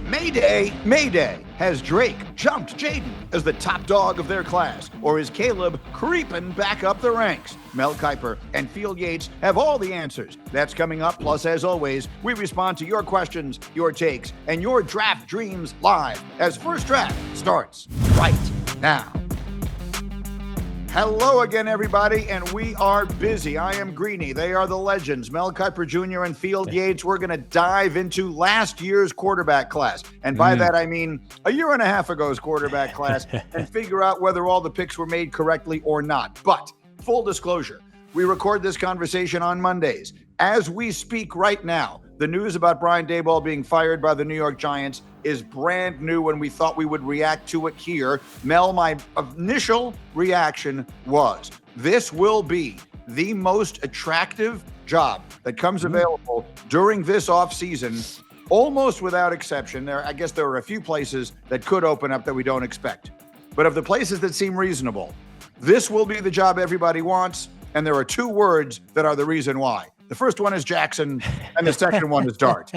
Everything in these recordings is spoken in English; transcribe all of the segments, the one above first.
Mayday, Mayday. Has Drake jumped Jayden as the top dog of their class? Or is Caleb creeping back up the ranks? Mel Kiper and Field Yates have all the answers. That's coming up. Plus, as always, we respond to your questions, your takes, and your draft dreams live as First Draft starts right now. Hello again, everybody, and we are busy. I am Greeny. They are the legends, Mel Kiper Jr. and Field Yates. We're going to dive into last year's quarterback class. And by that, I mean a year and a half ago's quarterback class and figure out whether all the picks were made correctly or not. But full disclosure, we record this conversation on Mondays. As we speak right now, the news about Brian Daboll being fired by the New York Giants is brand new, and we thought we would react to it here. Mel, my initial reaction was, this will be the most attractive job that comes available during this offseason, almost without exception. I guess there are a few places that could open up that we don't expect. But of the places that seem reasonable, this will be the job everybody wants, and there are two words that are the reason why. The first one is Jackson, and the second one is Dart.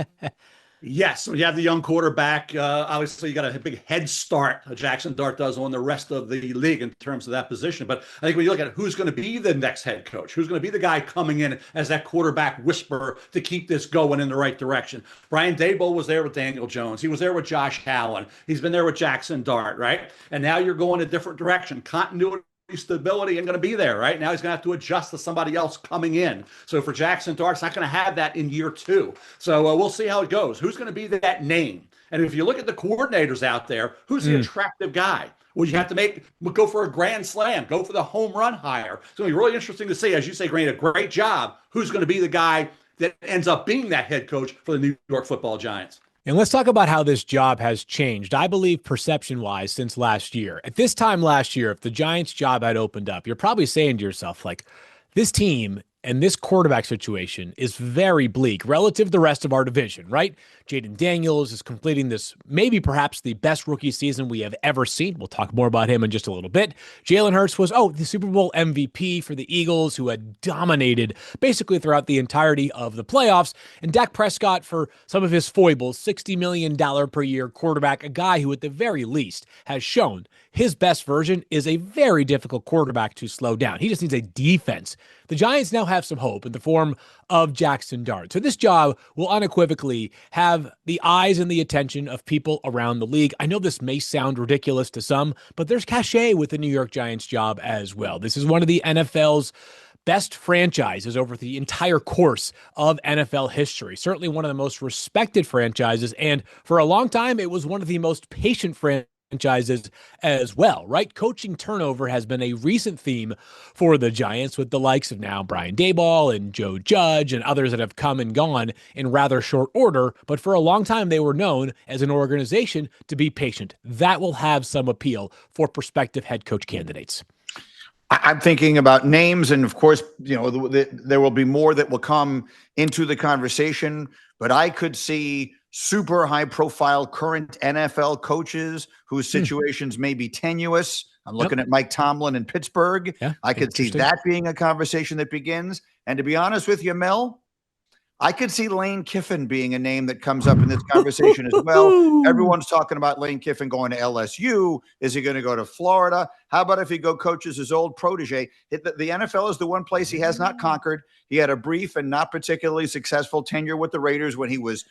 Yes, when you have the young quarterback, obviously you got a big head start. Jackson Dart does on the rest of the league in terms of that position. But I think when you look at who's going to be the next head coach, who's going to be the guy coming in as that quarterback whisperer to keep this going in the right direction. Brian Daboll was there with Daniel Jones. He was there with Josh Allen. He's been there with Jackson Dart, right? And now you're going a different direction. Continuity, stability ain't going to be there, right? Now he's going to have to adjust to somebody else coming in. So for Jackson Dart, it's not going to have that in year two. So we'll see how it goes. Who's going to be that name? And if you look at the coordinators out there, who's the attractive guy? Well, you have to go for a grand slam, go for the home run hire. It's going to be really interesting to see, as you say, Grant, a great job. Who's going to be the guy that ends up being that head coach for the New York Football Giants? And let's talk about how this job has changed, I believe, perception-wise since last year. At this time last year, if the Giants' job had opened up, you're probably saying to yourself, like, this team and this quarterback situation is very bleak relative to the rest of our division, right? Jayden Daniels is completing this, maybe perhaps the best rookie season we have ever seen. We'll talk more about him in just a little bit. Jalen Hurts was, the Super Bowl MVP for the Eagles, who had dominated basically throughout the entirety of the playoffs. And Dak Prescott, for some of his foibles, $60 million per year quarterback, a guy who at the very least has shown his best version is a very difficult quarterback to slow down. He just needs a defense. The Giants now have some hope in the form of Jackson Dart. So this job will unequivocally have the eyes and the attention of people around the league. I know this may sound ridiculous to some, but there's cachet with the New York Giants job as well. This is one of the NFL's best franchises over the entire course of NFL history. Certainly one of the most respected franchises. And for a long time, it was one of the most patient franchises as well, right? Coaching turnover has been a recent theme for the Giants, with the likes of now Brian Daboll and Joe Judge and others that have come and gone in rather short order. But for a long time, they were known as an organization to be patient. That will have some appeal for prospective head coach candidates. I'm thinking about names, and of course, there will be more that will come into the conversation, but I could see super high-profile current NFL coaches whose situations may be tenuous. I'm looking at Mike Tomlin in Pittsburgh. Yeah, I could see that being a conversation that begins. And to be honest with you, Mel, I could see Lane Kiffin being a name that comes up in this conversation as well. Everyone's talking about Lane Kiffin going to LSU. Is he going to go to Florida? How about if he coaches his old protege? The NFL is the one place he has not conquered. He had a brief and not particularly successful tenure with the Raiders when he was,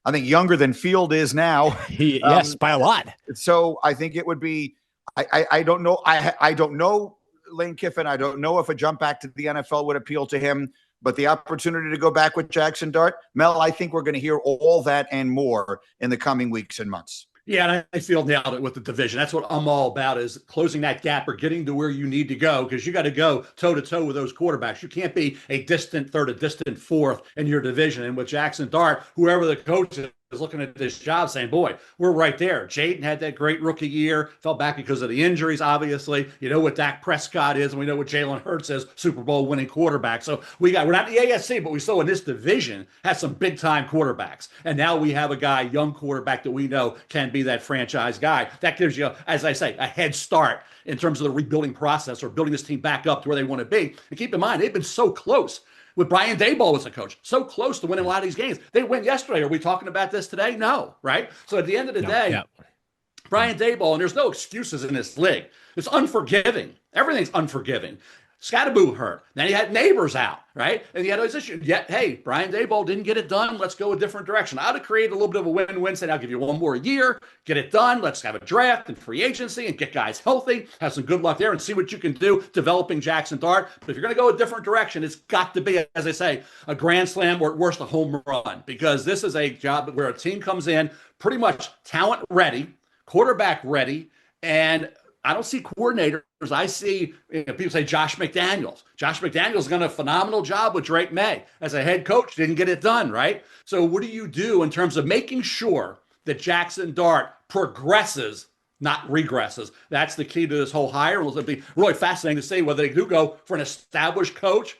I think, younger than Field is now. Yes, by a lot. So I think it would be, I don't know. I don't know Lane Kiffin. I don't know if a jump back to the NFL would appeal to him, but the opportunity to go back with Jackson Dart, Mel, I think we're going to hear all that and more in the coming weeks and months. Yeah, and I feel nailed it with the division. That's what I'm all about, is closing that gap or getting to where you need to go, because you got to go toe-to-toe with those quarterbacks. You can't be a distant third, a distant fourth in your division. And with Jackson Dart, whoever the coach is looking at this job saying, boy, we're right there. Jayden had that great rookie year, fell back because of the injuries, obviously. You know what Dak Prescott is, and we know what Jalen Hurts is, Super Bowl winning quarterback. So we're not in the AFC, but we still in this division have some big-time quarterbacks. And now we have a guy, young quarterback, that we know can be that franchise guy. That gives you, as I say, a head start in terms of the rebuilding process or building this team back up to where they want to be. And keep in mind, they've been so close with Brian Daboll as a coach. So close to winning a lot of these games. They win yesterday. Are we talking about this today? No, right? So at the end of the day, Brian Daboll, and there's no excuses in this league. It's unforgiving. Everything's unforgiving. Scatterboo hurt. Then he had neighbors out, right? And he had all these issues. Yet, hey, Brian Daboll didn't get it done. Let's go a different direction. I'd have created a little bit of a win-win, saying I'll give you one more year, get it done. Let's have a draft and free agency and get guys healthy, have some good luck there and see what you can do developing Jackson Dart. But if you're going to go a different direction, it's got to be, as I say, a grand slam or at worst a home run, because this is a job where a team comes in pretty much talent ready, quarterback ready, and I don't see coordinators. I see people say Josh McDaniels. Josh McDaniels done a phenomenal job with Drake Maye as a head coach. Didn't get it done, right? So what do you do in terms of making sure that Jackson Dart progresses, not regresses? That's the key to this whole hire. It'll be really fascinating to see whether they do go for an established coach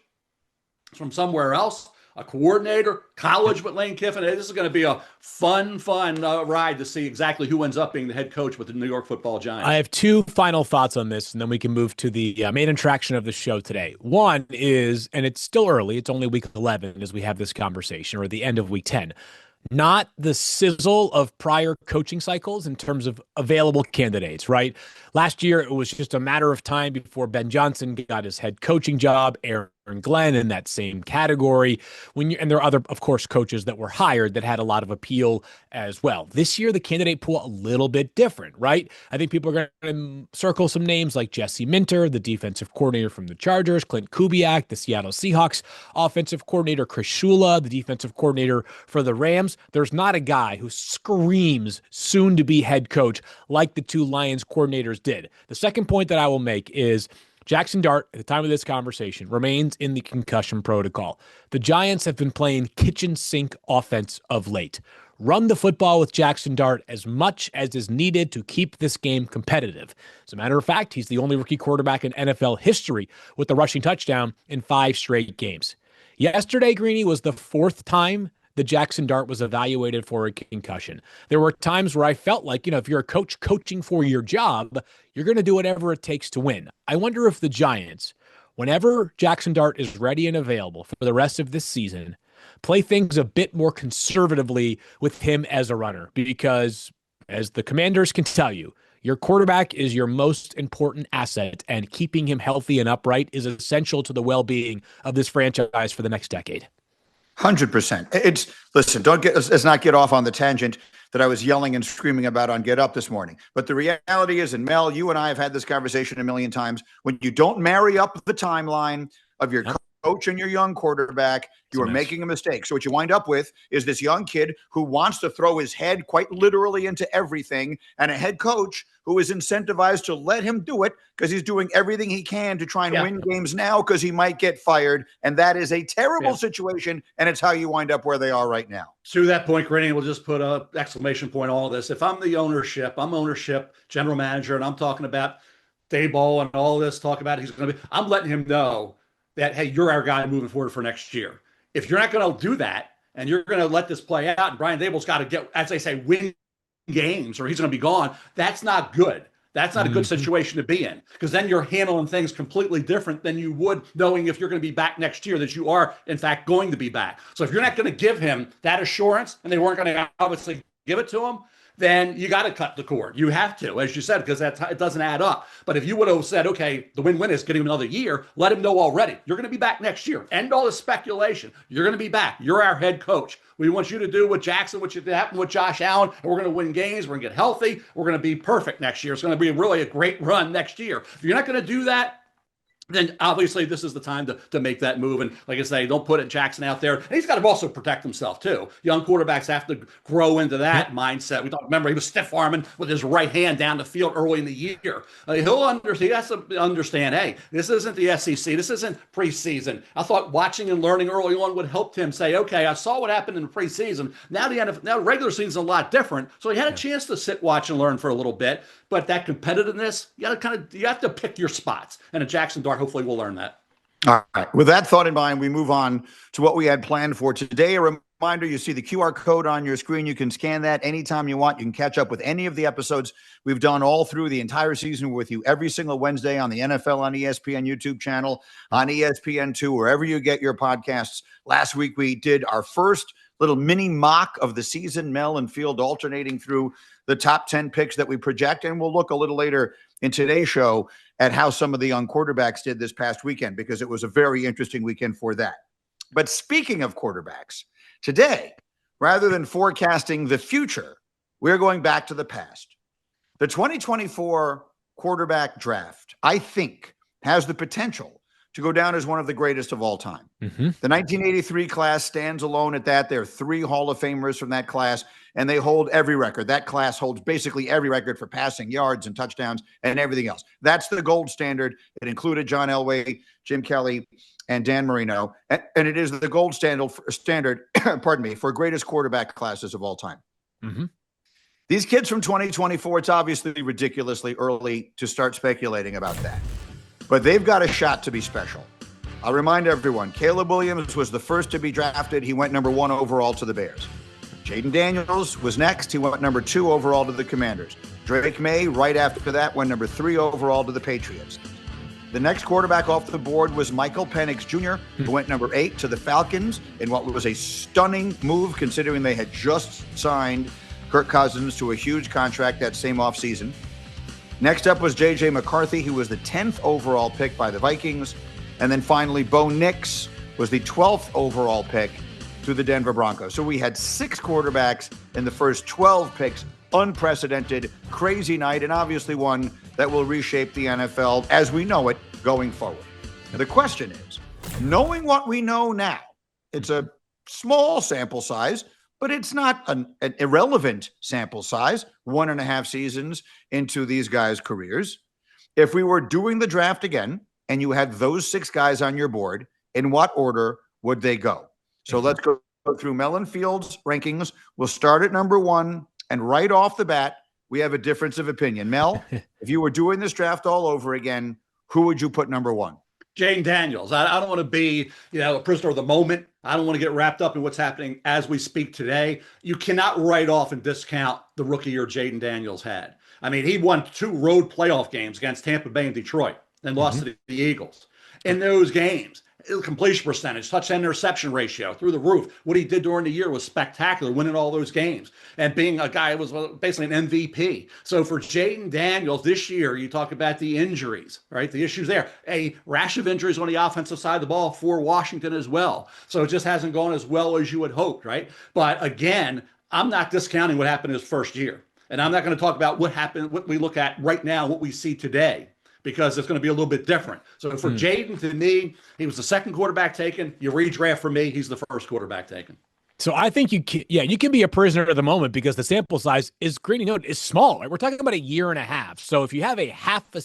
from somewhere else, a coordinator, college with Lane Kiffin. This is going to be a fun ride to see exactly who ends up being the head coach with the New York Football Giants. I have two final thoughts on this, and then we can move to the main attraction of the show today. One is, and it's still early, it's only week 11 as we have this conversation, or the end of week 10. Not the sizzle of prior coaching cycles in terms of available candidates, right? Last year, it was just a matter of time before Ben Johnson got his head coaching job. Aaron Glenn in that same category. And there are other, of course, coaches that were hired that had a lot of appeal as well. This year, the candidate pool a little bit different, right? I think people are going to circle some names like Jesse Minter, the defensive coordinator from the Chargers, Clint Kubiak, the Seattle Seahawks offensive coordinator, Chris Shula, the defensive coordinator for the Rams. There's not a guy who screams soon to be head coach like the two Lions coordinators did. The second point that I will make is Jackson Dart, at the time of this conversation, remains in the concussion protocol. The Giants have been playing kitchen sink offense of late. Run the football with Jackson Dart as much as is needed to keep this game competitive. As a matter of fact, he's the only rookie quarterback in NFL history with a rushing touchdown in 5 straight games. Yesterday, Greeny, was the 4th time that Jackson Dart was evaluated for a concussion. There were times where I felt like, if you're a coach coaching for your job, you're going to do whatever it takes to win. I wonder if the Giants, whenever Jackson Dart is ready and available for the rest of this season, play things a bit more conservatively with him as a runner, because as the Commanders can tell you, your quarterback is your most important asset, and keeping him healthy and upright is essential to the well-being of this franchise for the next decade. 100%. Listen, let's not get off on the tangent that I was yelling and screaming about on Get Up this morning. But the reality is, and Mel, you and I have had this conversation a million times, when you don't marry up the timeline of your coach and your young quarterback, you are making a mistake. So what you wind up with is this young kid who wants to throw his head quite literally into everything, and a head coach who is incentivized to let him do it because he's doing everything he can to try and win games now because he might get fired. And that is a terrible situation, and it's how you wind up where they are right now. To that point, Granny, we'll just put an exclamation point on all this. If I'm the ownership, general manager, and I'm talking about Daboll and all this, I'm letting him know that, hey, you're our guy moving forward for next year. If you're not going to do that and you're going to let this play out, and Brian Daboll's got to get, as they say, win games or he's going to be gone, that's not good. That's not a good situation to be in, because then you're handling things completely different than you would knowing if you're going to be back next year, that you are, in fact, going to be back. So if you're not going to give him that assurance, and they weren't going to obviously give it to him, then you got to cut the cord. You have to, as you said, because it doesn't add up. But if you would have said, okay, the win-win is getting him another year, let him know already, you're going to be back next year. End all the speculation. You're going to be back. You're our head coach. We want you to do with Jackson what happened with Josh Allen, and we're going to win games. We're going to get healthy. We're going to be perfect next year. It's going to be really a great run next year. If you're not going to do that, then obviously this is the time to make that move. And like I say, don't put Jackson out there. And he's got to also protect himself too. Young quarterbacks have to grow into that mindset. Remember, he was stiff-arming with his right hand down the field early in the year. He'll understand. He has to understand, hey, this isn't the SEC. This isn't preseason. I thought watching and learning early on would help him say, okay, I saw what happened in the preseason. Now the regular season's a lot different. So he had a chance to sit, watch, and learn for a little bit. But that competitiveness, you have to pick your spots. And a Jackson Dart hopefully will learn that. All right. With that thought in mind, we move on to what we had planned for today. A reminder, you see the QR code on your screen. You can scan that anytime you want. You can catch up with any of the episodes we've done all through the entire season with you every single Wednesday on the NFL on ESPN YouTube channel, on ESPN2, wherever you get your podcasts. Last week, we did our first little mini mock of the season, Mel and Field alternating through the top 10 picks that we project. And we'll look a little later in today's show at how some of the young quarterbacks did this past weekend, because it was a very interesting weekend for that. But speaking of quarterbacks, today, rather than forecasting the future, we're going back to the past. The 2024 quarterback draft, I think, has the potential to go down as one of the greatest of all time. Mm-hmm. The 1983 class stands alone at that. There are 3 Hall of Famers from that class, and they hold every record. That class holds basically every record for passing yards and touchdowns and everything else. That's the gold standard. It included John Elway, Jim Kelly, and Dan Marino, and it is the gold standard, pardon me, for greatest quarterback classes of all time. Mm-hmm. These kids from 2024, it's obviously ridiculously early to start speculating about that, but they've got a shot to be special. I'll remind everyone, Caleb Williams was the first to be drafted. He went number 1 overall to the Bears. Jayden Daniels was next. He went number 2 overall to the Commanders. Drake Maye, right after that, went number 3 overall to the Patriots. The next quarterback off the board was Michael Penix Jr., who went number 8 to the Falcons in what was a stunning move, considering they had just signed Kirk Cousins to a huge contract that same offseason. Next up was J.J. McCarthy, who was the 10th overall pick by the Vikings. And then finally, Bo Nix was the 12th overall pick to the Denver Broncos. So we had 6 quarterbacks in the first 12 picks. Unprecedented, crazy night, and obviously one that will reshape the NFL as we know it going forward. Now, the question is, knowing what we know now, it's a small sample size, but it's not an irrelevant sample size, 1.5 seasons into these guys' careers. If we were doing the draft again and you had those 6 guys on your board, in what order would they go? So let's go through Mel and Field's rankings. We'll start at number 1, and right off the bat, we have a difference of opinion. Mel, if you were doing this draft all over again, who would you put number 1? Jayden Daniels. I don't want to be, a prisoner of the moment. I don't want to get wrapped up in what's happening as we speak today. You cannot write off and discount the rookie year Jayden Daniels had. I mean, he won 2 road playoff games against Tampa Bay and Detroit, then lost to the Eagles. In those games, completion percentage, touchdown interception ratio through the roof. What he did during the year was spectacular, winning all those games and being a guy who was basically an MVP. So for Jayden Daniels this year, you talk about the injuries, right? The issues there. A rash of injuries on the offensive side of the ball for Washington as well. So it just hasn't gone as well as you had hoped, right? But again, I'm not discounting what happened his first year. And I'm not going to talk about what happened, what we look at right now, what we see today, because it's going to be a little bit different. So for Jayden, to me, he was the second quarterback taken. You redraft for me, he's the first quarterback taken. So I think you can be a prisoner of the moment because the sample size is is small. Right? We're talking about 1.5 years. So if you have a half a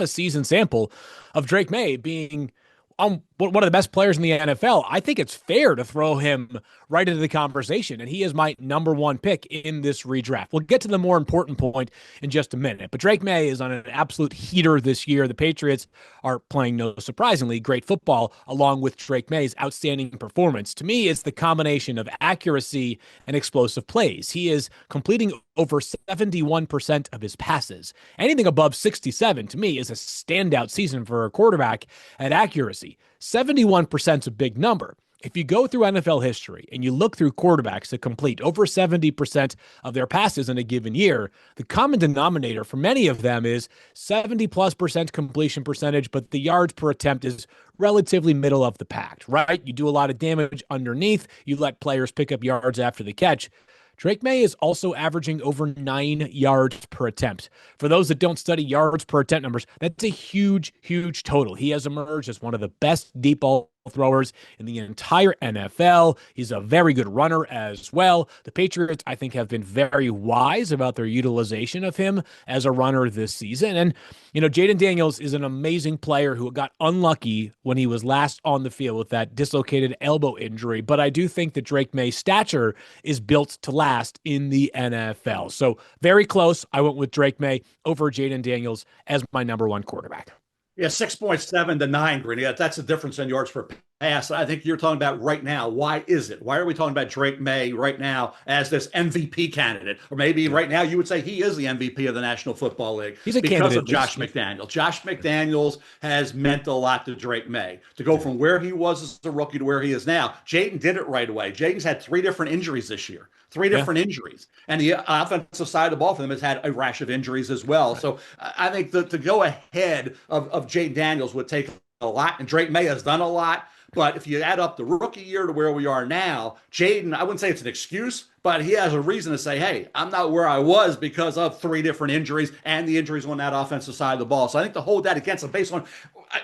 season sample of Drake Maye being one of the best players in the NFL, I think it's fair to throw him right into the conversation. And he is my number 1 pick in this redraft. We'll get to the more important point in just a minute. But Drake Maye is on an absolute heater this year. The Patriots are playing, no surprisingly, great football along with Drake Maye's outstanding performance. To me, it's the combination of accuracy and explosive plays. He is completing over 71% of his passes. Anything above 67, to me, is a standout season for a quarterback at accuracy. 71% is a big number. If you go through NFL history and you look through quarterbacks that complete over 70% of their passes in a given year, the common denominator for many of them is 70+% completion percentage, but the yards per attempt is relatively middle of the pack, right? You do a lot of damage underneath. You let players pick up yards after the catch. Drake Maye is also averaging over 9 yards per attempt. For those that don't study yards per attempt numbers, that's a huge, huge total. He has emerged as one of the best deep ball throwers in the entire NFL. He's a very good runner as well. The Patriots, I think, have been very wise about their utilization of him as a runner this season. And, Jayden Daniels is an amazing player who got unlucky when he was last on the field with that dislocated elbow injury. But I do think that Drake Maye's stature is built to last in the NFL. So very close. I went with Drake Maye over Jayden Daniels as my number 1 quarterback. Yeah, 6.7 to 9, Greeny. That's the difference in yards per pass. I think you're talking about right now. Why is it? Why are we talking about Drake Maye right now as this MVP candidate? Or maybe right now you would say he is the MVP of the National Football League. He's a because candidate. of Josh McDaniels. Josh McDaniels has meant a lot to Drake Maye. To go from where he was as a rookie to where he is now, Jayden did it right away. Jayden's had 3 different injuries this year. 3 different injuries. And the offensive side of the ball for them has had a rash of injuries as well. Right. So I think that to go ahead of Jayden Daniels would take a lot, and Drake Maye has done a lot. But if you add up the rookie year to where we are now, Jayden, I wouldn't say it's an excuse, but he has a reason to say, hey, I'm not where I was because of 3 different injuries and the injuries on that offensive side of the ball. So I think to hold that against him based on,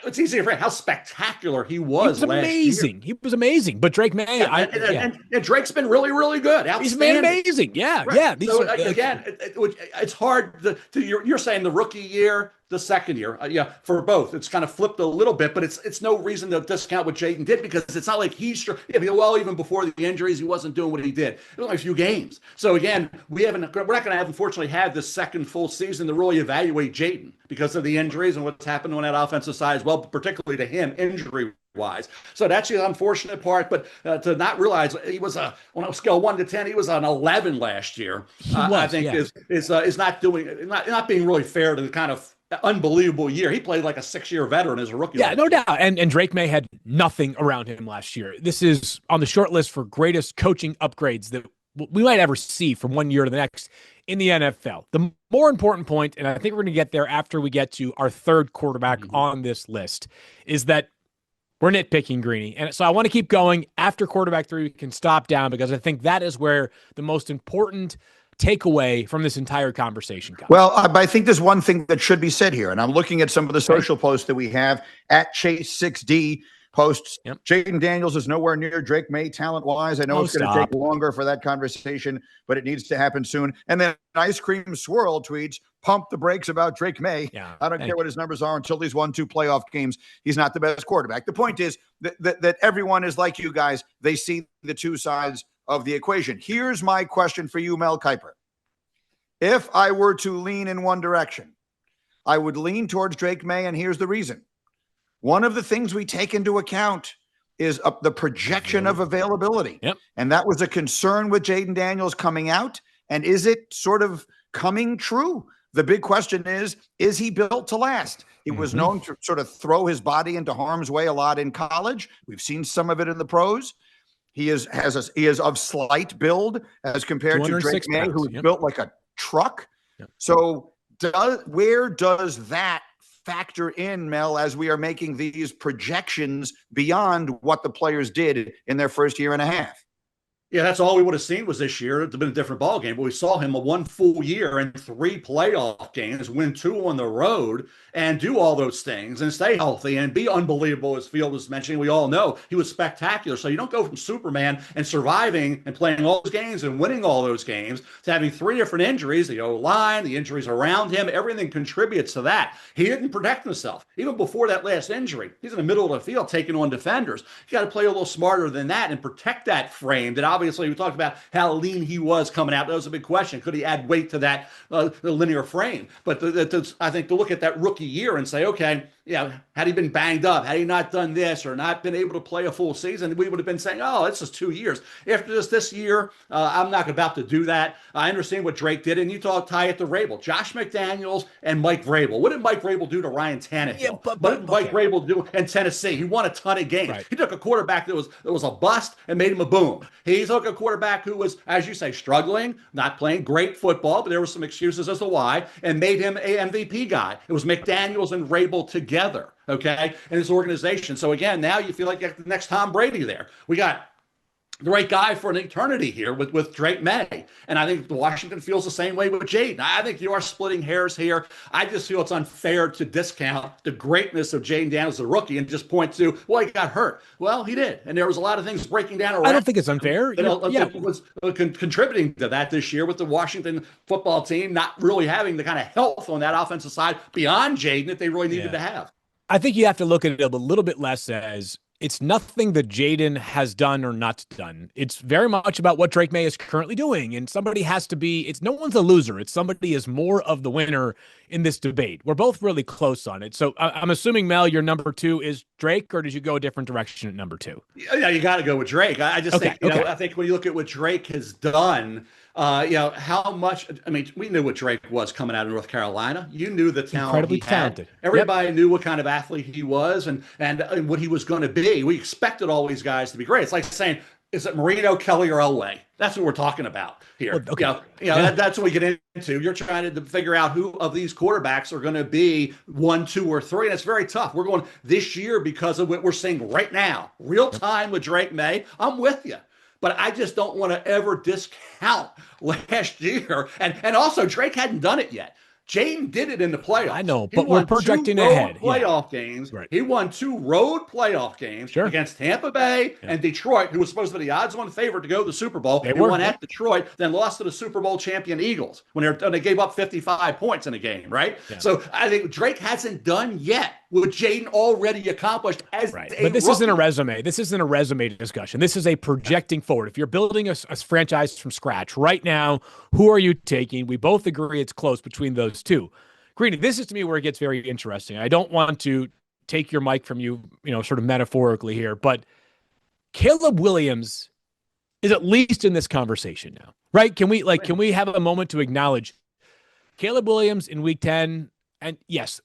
it's easy to forget how spectacular he was last amazing. Year. He was amazing. But Drake Maye, and Drake's been really, really good. He's been amazing. Yeah, right. Yeah. So again, it's hard you're saying the rookie year, the second year, for both. It's kind of flipped a little bit, but it's no reason to discount what Jayden did because it's not like even before the injuries, he wasn't doing what he did. It was only a few games. So again, we're not going to unfortunately have the second full season to really evaluate Jayden because of the injuries and what's happened on that offensive side as well, particularly to him injury-wise. So that's the unfortunate part, but to not realize he was on a scale 1 to 10, he was an 11 last year. I think is not being really fair to the kind of unbelievable year. He played like a 6-year veteran as a rookie. Yeah, no doubt. And Drake Maye had nothing around him last year. This is on the short list for greatest coaching upgrades that we might ever see from one year to the next in the NFL. The more important point, and I think we're going to get there after we get to our third quarterback on this list, is that we're nitpicking, Greeny. And so I want to keep going. After quarterback 3, we can stop down because I think that is where the most important takeaway from this entire conversation comes. Well, I think there's one thing that should be said here, and I'm looking at some of the social posts that we have at Chase6D posts. Yep. Jayden Daniels is nowhere near Drake Maye talent-wise. I know it's going to take longer for that conversation, but it needs to happen soon. And then Ice Cream Swirl tweets, pump the brakes about Drake Maye. Yeah, I don't care what his numbers are until he's won 2 playoff games. He's not the best quarterback. The point is that everyone is like you guys. They see the 2 sides of the equation. Here's my question for you, Mel Kiper. If I were to lean in one direction, I would lean towards Drake Maye, and here's the reason. One of the things we take into account is the projection of availability. Yep. And that was a concern with Jayden Daniels coming out. And is it sort of coming true? The big question is he built to last? He was known to sort of throw his body into harm's way a lot in college. We've seen some of it in the pros. He is of slight build as compared to Drake Maye, who's built like a truck. Yep. So where does that factor in, Mel, as we are making these projections beyond what the players did in their first year and a half? Yeah, that's all we would have seen was this year. It'd have been a different ball game, but we saw him a 1 full year and 3 playoff games, win 2 on the road, and do all those things and stay healthy and be unbelievable, as Field was mentioning. We all know he was spectacular. So you don't go from Superman and surviving and playing all those games and winning all those games to having 3 different injuries, the O-line, the injuries around him, everything contributes to that. He didn't protect himself. Even before that last injury, he's in the middle of the field taking on defenders. You got to play a little smarter than that and protect that frame that obviously we talked about how lean he was coming out. That was a big question. Could he add weight to that the linear frame? But I think to look at that rookie year and say, okay, had he been banged up, had he not done this or not been able to play a full season, we would have been saying, oh, it's just 2 years. After this year, I'm not about to do that. I understand what Drake did, and you tie it to Vrabel. Josh McDaniels and Mike Vrabel. What did Mike Vrabel do to Ryan Tannehill? Yeah, what did Mike Vrabel do in Tennessee? He won a ton of games. Right. He took a quarterback that was a bust and made him a boom. He took a quarterback who was, as you say, struggling, not playing great football, but there were some excuses as to why, and made him a MVP guy. It was McDaniels and Vrabel together, okay, in his organization. So again, now you feel like you got the next Tom Brady there. We got the right guy for an eternity here with Drake Maye. And I think Washington feels the same way with Jayden. I think you are splitting hairs here. I just feel it's unfair to discount the greatness of Jayden Daniels as a rookie and just point to, well, he got hurt. Well, he did. And there was a lot of things breaking down around. I don't think it's unfair. It was contributing to that this year with the Washington football team not really having the kind of health on that offensive side beyond Jayden that they really needed to have. I think you have to look at it a little bit less as it's nothing that Jayden has done or not done. It's very much about what Drake Maye is currently doing. And somebody has to be, no one's a loser. It's somebody is more of the winner in this debate. We're both really close on it. So I'm assuming, Mel, your number 2 is Drake, or did you go a different direction at number 2? Yeah, you got to go with Drake. I just think, I think when you look at what Drake has done, how much, we knew what Drake was coming out of North Carolina. You knew the talent. Incredibly talented. Everybody knew what kind of athlete he was and what he was going to be. We expected all these guys to be great. It's like saying, is it Marino, Kelly, or Elway? That's what we're talking about here. Well, okay. That's what we get into. You're trying to figure out who of these quarterbacks are going to be 1, 2, or 3, and it's very tough. We're going this year because of what we're seeing right now, real time with Drake Maye. I'm with you. But I just don't want to ever discount last year. And also, Drake hadn't done it yet. Jayden did it in the playoffs. I know, but we're projecting ahead. Playoff games. Right. He won 2 road playoff games against Tampa Bay and Detroit, who was supposed to be the odds-on favorite to go to the Super Bowl. They won at Detroit, then lost to the Super Bowl champion Eagles when they gave up 55 points in a game, right? Yeah. So I think Drake hasn't done yet what Jayden already accomplished as but this isn't a resume. This isn't a resume discussion. This is a projecting forward. If you're building a franchise from scratch right now, who are you taking? We both agree it's close between those two. Greeny, this is to me where it gets very interesting. I don't want to take your mic from you, sort of metaphorically here, but Caleb Williams is at least in this conversation now, right? Can we have a moment to acknowledge Caleb Williams in week 10? And yes,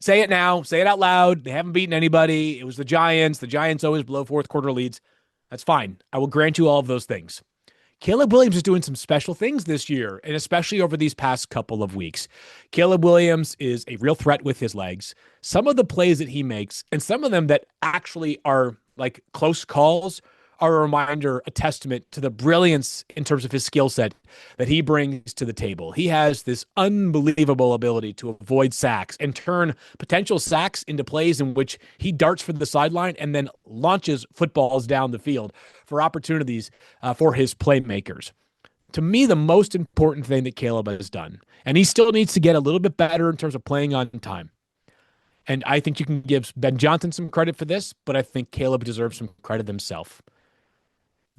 say it now, say it out loud. They haven't beaten anybody. It was the Giants. The Giants always blow fourth quarter leads. That's fine. I will grant you all of those things. Caleb Williams is doing some special things this year, and especially over these past couple of weeks. Caleb Williams is a real threat with his legs. Some of the plays that he makes, and some of them that actually are like close calls, are a reminder, a testament to the brilliance in terms of his skill set that he brings to the table. He has this unbelievable ability to avoid sacks and turn potential sacks into plays in which he darts for the sideline and then launches footballs down the field for opportunities for his playmakers. To me, the most important thing that Caleb has done, and he still needs to get a little bit better in terms of playing on time. And I think you can give Ben Johnson some credit for this, but I think Caleb deserves some credit himself.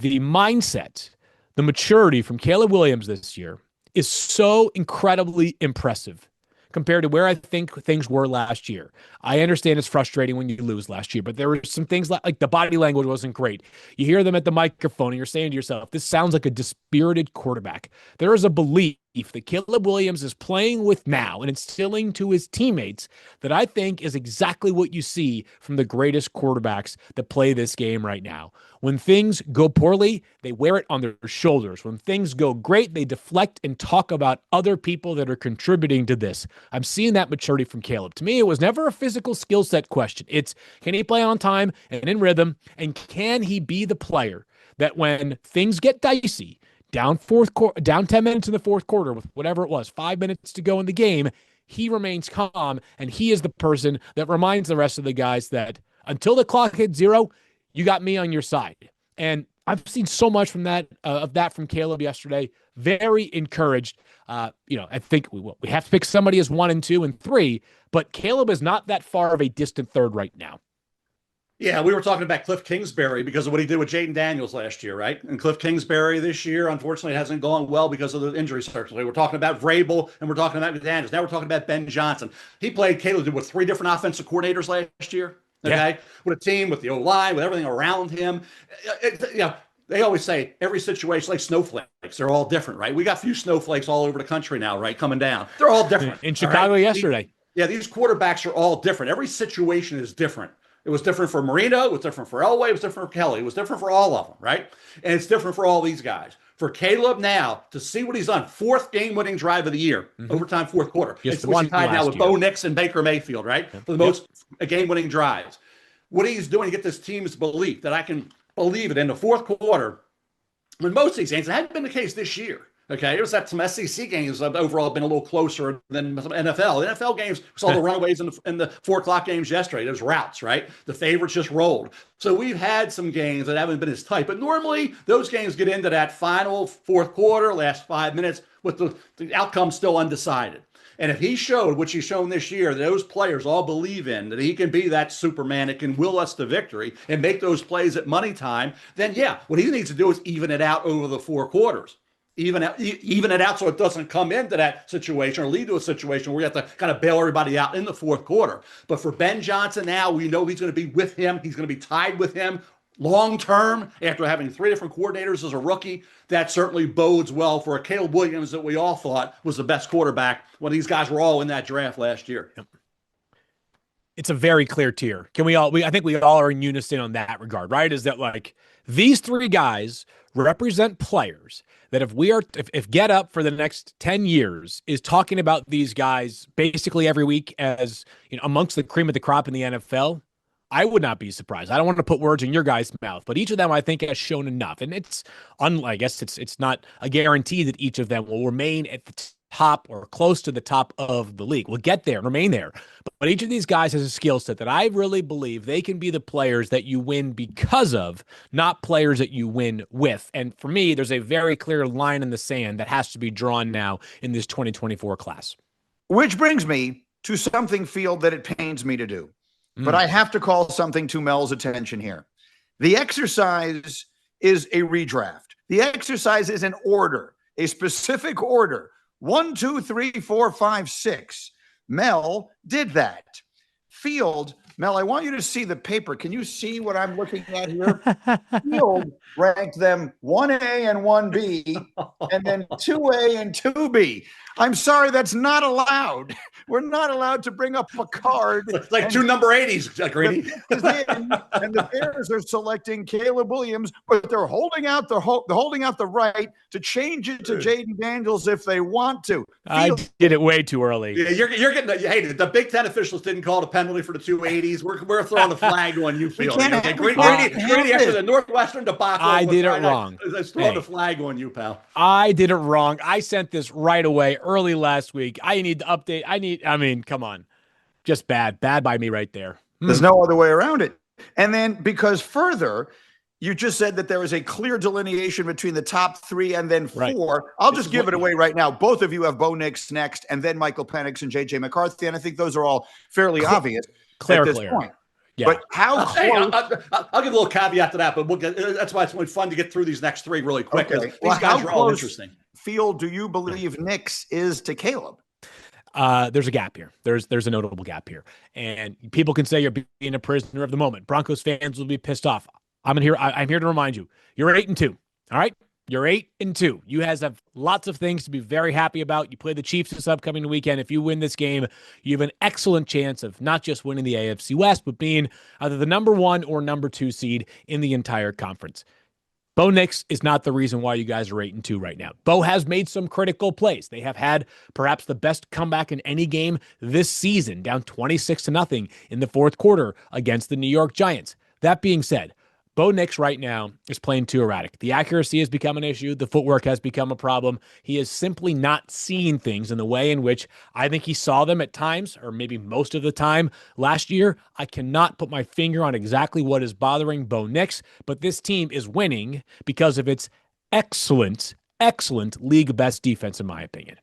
The mindset, the maturity from Caleb Williams this year is so incredibly impressive compared to where I think things were last year. I understand it's frustrating when you lose last year, but there were some things like the body language wasn't great. You hear them at the microphone and you're saying to yourself, this sounds like a dispirited quarterback. There is a belief that Caleb Williams is playing with now and instilling to his teammates that I think is exactly what you see from the greatest quarterbacks that play this game right now. When things go poorly, they wear it on their shoulders. When things go great, they deflect and talk about other people that are contributing to this. I'm seeing that maturity from Caleb. To me, it was never a physical skill set question. It's, can he play on time and in rhythm? And can he be the player that when things get dicey, down 10 minutes in the fourth quarter with whatever it was, 5 minutes to go in the game, he remains calm, and he is the person that reminds the rest of the guys that until the clock hits 0, you got me on your side. And I've seen so much from that from Caleb yesterday. Very encouraged. I think we have to pick somebody as 1 and 2 and 3, but Caleb is not that far of a distant third right now. Yeah, we were talking about Cliff Kingsbury because of what he did with Jayden Daniels last year, right? And Cliff Kingsbury this year, unfortunately, hasn't gone well because of the injury circulator. We're talking about Vrabel and we're talking about Daniels. Now we're talking about Ben Johnson. He played Caleb with 3 different offensive coordinators last year, okay? Yeah. With a team, with the O-line, with everything around him. They always say every situation, like snowflakes, they're all different, right? We got a few snowflakes all over the country now, right, coming down. They're all different. In Chicago yesterday. These quarterbacks are all different. Every situation is different. It was different for Marino. It was different for Elway. It was different for Kelly. It was different for all of them, right? And it's different for all these guys. For Caleb now, to see what he's done, 4th game-winning drive of the year, overtime fourth quarter. It's tied now with Bo Nix and Baker Mayfield, right? For the most game-winning drives. What he's doing to get this team's belief that I can believe it in the fourth quarter. When most of these games, it hadn't been the case this year. Okay, it was that some SEC games have overall been a little closer than some NFL. NFL games, we saw the runaways in the 4 o'clock games yesterday. There's routes, right? The favorites just rolled. So we've had some games that haven't been as tight, but normally those games get into that final fourth quarter, last 5 minutes, with the outcome still undecided. And if he showed, which he's shown this year, those players all believe in, that he can be that Superman that can will us to victory and make those plays at money time, then yeah, what he needs to do is even it out over the 4 quarters. Even it out so it doesn't come into that situation or lead to a situation where you have to kind of bail everybody out in the fourth quarter. But for Ben Johnson now, we know he's going to be with him. He's going to be tied with him long term after having 3 different coordinators as a rookie. That certainly bodes well for a Caleb Williams that we all thought was the best quarterback when these guys were all in that draft last year. Yep. It's a very clear tier. I think we all are in unison on that regard, right? Is that like these 3 guys represent players that if Get Up for the next 10 years is talking about these guys basically every week as, you know, amongst the cream of the crop in the NFL, I would not be surprised. I don't want to put words in your guys' mouth, but each of them I think has shown enough. And I guess it's not a guarantee that each of them will remain at the top or close to the top of the league. We'll get there, remain there. But each of these guys has a skill set that I really believe they can be the players that you win because of, not players that you win with. And for me, there's a very clear line in the sand that has to be drawn now in this 2024 class. Which brings me to something, Field, that it pains me to do. But I have to call something to Mel's attention here. The exercise is a redraft. The exercise is an order, a specific order. 1, 2, 3, 4, 5, 6. Mel did that. Field, Mel, I want you to see the paper. Can you see what I'm looking at here? Field ranked them 1A and 1B, and then 2A and 2B. I'm sorry, that's not allowed. We're not allowed to bring up a card. It's like 2 number 80s, Grady. And the Bears are selecting Caleb Williams, but they're holding out the right to change it to Jayden Daniels if they want to. I did it way too early. Yeah, you're getting the Big Ten officials didn't call the penalty for the 280s. We're throwing the flag on you, Field. Okay, Grady after the Northwestern debacle. I did it wrong. Let's throw the flag on you, pal. I did it wrong. I sent this right away early last week. I need to update. Come on. Just bad by me right there. There's no other way around it. And then because further, you just said that there is a clear delineation between the top 3 and then 4. Right. I'll just give it away right now. Both of you have Bo Nix next, and then Michael Penix and J.J. McCarthy, and I think those are all fairly obvious at this point. Yeah. But how close? Hey, I'll give a little caveat to that, but that's why it's really fun to get through these next 3 really quick. Okay. These guys are all interesting. Field, do you believe Nix is to Caleb? There's a gap here. There's a notable gap here. And people can say you're being a prisoner of the moment. Broncos fans will be pissed off. I'm here to remind you, you're 8-2. All right? You're 8-2. You guys have lots of things to be very happy about. You play the Chiefs this upcoming weekend. If you win this game, you have an excellent chance of not just winning the AFC West, but being either the number 1 or number 2 seed in the entire conference. Bo Nix is not the reason why you guys are 8-2 right now. Bo has made some critical plays. They have had perhaps the best comeback in any game this season, down 26-0 in the fourth quarter against the New York Giants. That being said, Bo Nix right now is playing too erratic. The accuracy has become an issue. The footwork has become a problem. He is simply not seeing things in the way in which I think he saw them at times, or maybe most of the time last year. I cannot put my finger on exactly what is bothering Bo Nix, but this team is winning because of its excellent league best defense, in my opinion.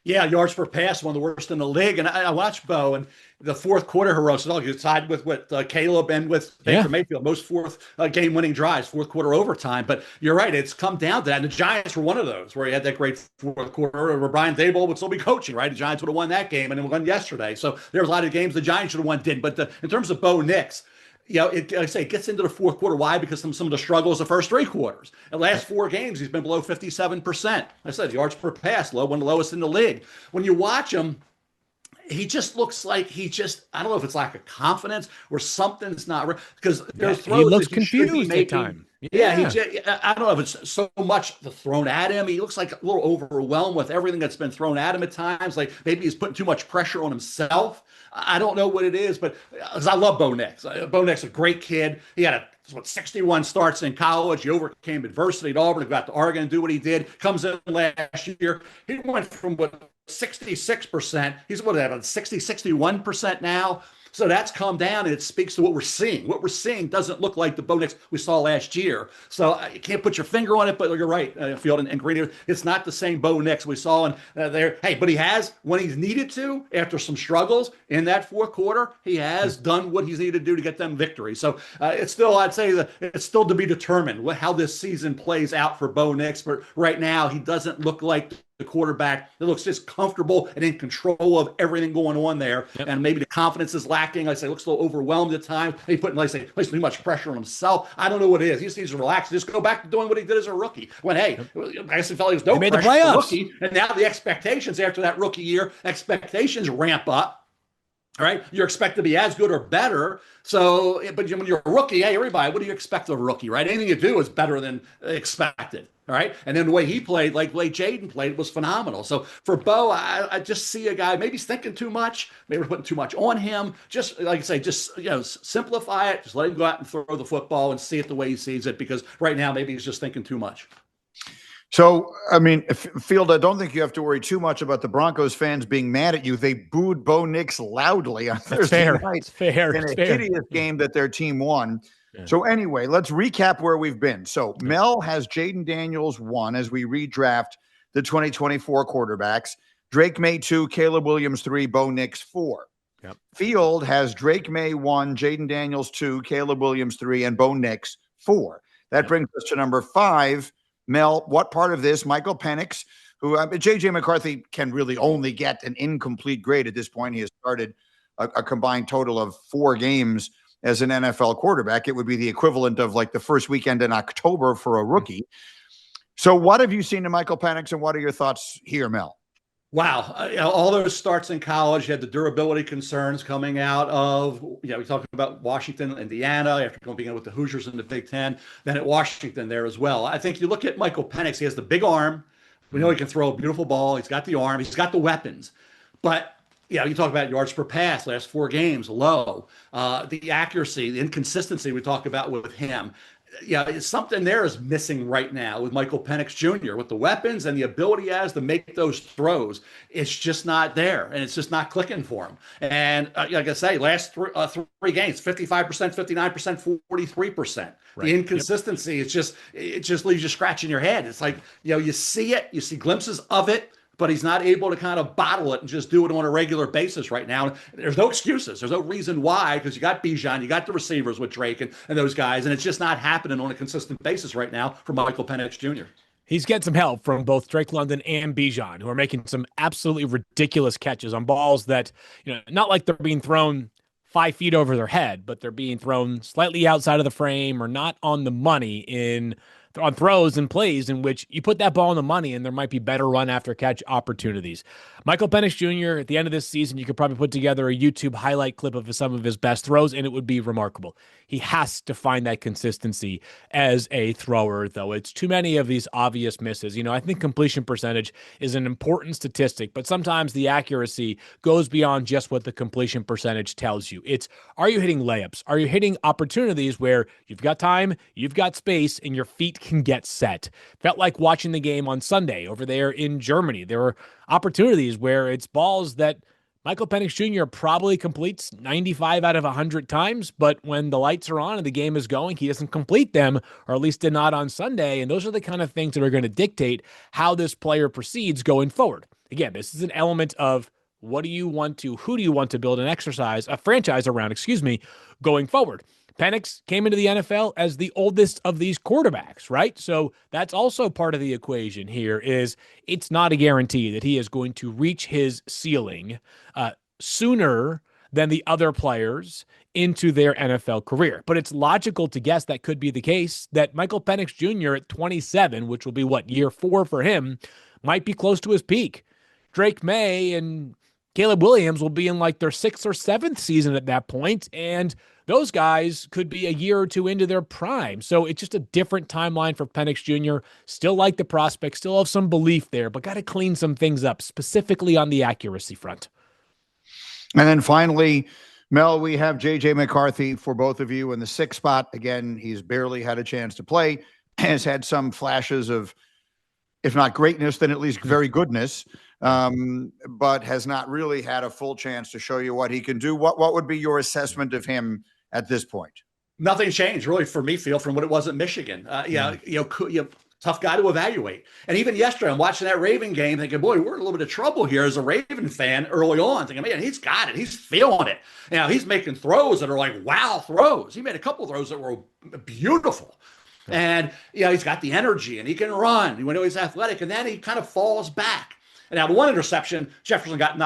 Yeah, yards per pass, one of the worst in the league. And I watched Bo, and the fourth quarter heroics, you tied with Caleb and with Baker Mayfield, most fourth game-winning drives, fourth quarter overtime. But you're right, it's come down to that. And the Giants were one of those where he had that great fourth quarter where Brian Daboll would still be coaching, right? The Giants would have won that game and it won yesterday. So there's a lot of games the Giants should have won, didn't. But in terms of Bo Nix, it gets into the fourth quarter. Why? Because some of the struggles the first 3 quarters. The last 4 games, he's been below 57%. I said yards per pass, one of the lowest in the league. When you watch him, he just looks like I don't know if it's lack of confidence or something's not right. Because there's throws he looks that confused at time. Yeah, Yeah. I don't know if it's so much the thrown at him. He looks like a little overwhelmed with everything that's been thrown at him at times. Like maybe he's putting too much pressure on himself. I don't know what it is, but 'cause I love Bo Nix. Bo Nix is a great kid. He had 61 starts in college. He overcame adversity at Auburn, got to Oregon, do what he did. Comes in last year. He went from 66%. He's about 61% now. So that's come down, and it speaks to what we're seeing. What we're seeing doesn't look like the Bo Nix we saw last year. So you can't put your finger on it, but you're right, Field and Green. It's not the same Bo Nix we saw in there. Hey, but he has, when he's needed to, after some struggles in that fourth quarter, he has done what he's needed to do to get them victory. So it's still, I'd say, that it's still to be determined how this season plays out for Bo Nix. But right now, he doesn't look like the quarterback that looks just comfortable and in control of everything going on there. Yep. And maybe the confidence is lacking. Like I say, looks a little overwhelmed at times. He putting, like I say, placing too much pressure on himself. I don't know what it is. He just needs to relax. Just go back to doing what he did as a rookie. When, hey, I guess it felt like there was no pressure as a rookie. And now the expectations after that rookie year, expectations ramp up. All right, you're expected to be as good or better. So, but when you're a rookie, hey, everybody, what do you expect of a rookie, right? Anything you do is better than expected. All right, and then the way he played, like the way Jayden played, was phenomenal. So for Bo, I just see a guy maybe he's thinking too much, maybe we're putting too much on him. Just like I say, just simplify it. Just let him go out and throw the football and see it the way he sees it. Because right now, maybe he's just thinking too much. So, I mean, Field, I don't think you have to worry too much about the Broncos fans being mad at you. They booed Bo Nix loudly on Thursday night in a hideous game that their team won. Yeah. So anyway, let's recap where we've been. So Mel has Jayden Daniels 1 as we redraft the 2024 quarterbacks. Drake Maye 2, Caleb Williams 3, Bo Nix 4. Yep. Field has Drake Maye 1, Jayden Daniels 2, Caleb Williams 3, and Bo Nix 4. That brings us to number 5. Mel, what part of this, Michael Penix, who J.J. McCarthy can really only get an incomplete grade at this point. He has started a combined total of 4 games as an NFL quarterback. It would be the equivalent of like the first weekend in October for a rookie. So what have you seen in Michael Penix, and what are your thoughts here, Mel? Wow. All those starts in college, you had the durability concerns coming out of, we talked about Washington, Indiana, after being with the Hoosiers in the Big Ten, then at Washington there as well. I think you look at Michael Penix, he has the big arm. We know he can throw a beautiful ball. He's got the arm. He's got the weapons. But, you talk about yards per pass, last 4 games, low. The accuracy, the inconsistency we talk about with him. Something there is missing right now with Michael Penix Jr. with the weapons and the ability he has to make those throws. It's just not there, and it's just not clicking for him. And like I say, last 3 games, 55%, 59%, 43%. Right. The inconsistency, it just leaves you scratching your head. It's like, you see it, you see glimpses of it, but he's not able to kind of bottle it and just do it on a regular basis right now. There's no excuses. There's no reason why, because you got Bijan, you got the receivers with Drake and those guys, and it's just not happening on a consistent basis right now for Michael Penix Jr. He's getting some help from both Drake London and Bijan, who are making some absolutely ridiculous catches on balls that, not like they're being thrown 5 feet over their head, but they're being thrown slightly outside of the frame or not on the money on throws and plays in which you put that ball on the money and there might be better run after catch opportunities. Michael Penix Jr., at the end of this season, you could probably put together a YouTube highlight clip of some of his best throws, and it would be remarkable. He has to find that consistency as a thrower, though. It's too many of these obvious misses. I think completion percentage is an important statistic, but sometimes the accuracy goes beyond just what the completion percentage tells you. It's, are you hitting layups? Are you hitting opportunities where you've got time, you've got space, and your feet can get set? Felt like watching the game on Sunday over there in Germany. There were opportunities where it's balls that Michael Penix Jr. probably completes 95 out of 100 times, but when the lights are on and the game is going, he doesn't complete them, or at least did not on Sunday. And those are the kind of things that are going to dictate how this player proceeds going forward. Again, this is an element of who do you want to build a franchise around, going forward. Penix came into the NFL as the oldest of these quarterbacks, right? So that's also part of the equation here. Is it's not a guarantee that he is going to reach his ceiling sooner than the other players into their NFL career. But it's logical to guess that could be the case, that Michael Penix Jr. at 27, which will be year 4 for him, might be close to his peak. Drake Maye and Caleb Williams will be in like their 6th or 7th season at that point, and those guys could be a year or two into their prime. So it's just a different timeline for Penix Jr. Still like the prospect, still have some belief there, but got to clean some things up, specifically on the accuracy front. And then finally, Mel, we have J.J. McCarthy for both of you in the 6th spot. Again, he's barely had a chance to play, has had some flashes of, if not greatness, then at least very goodness, but has not really had a full chance to show you what he can do. What would be your assessment of him at this point? Nothing changed really for me, Phil, from what it was at Michigan. Tough guy to evaluate. And even yesterday, I'm watching that Raven game thinking, boy, we're in a little bit of trouble here as a Raven fan early on, thinking, man, he's got it. He's feeling it. He's making throws that are like, wow, throws. He made a couple of throws that were beautiful. And, he's got the energy and he can run. He's athletic. And then he kind of falls back. And now the one interception, Jefferson got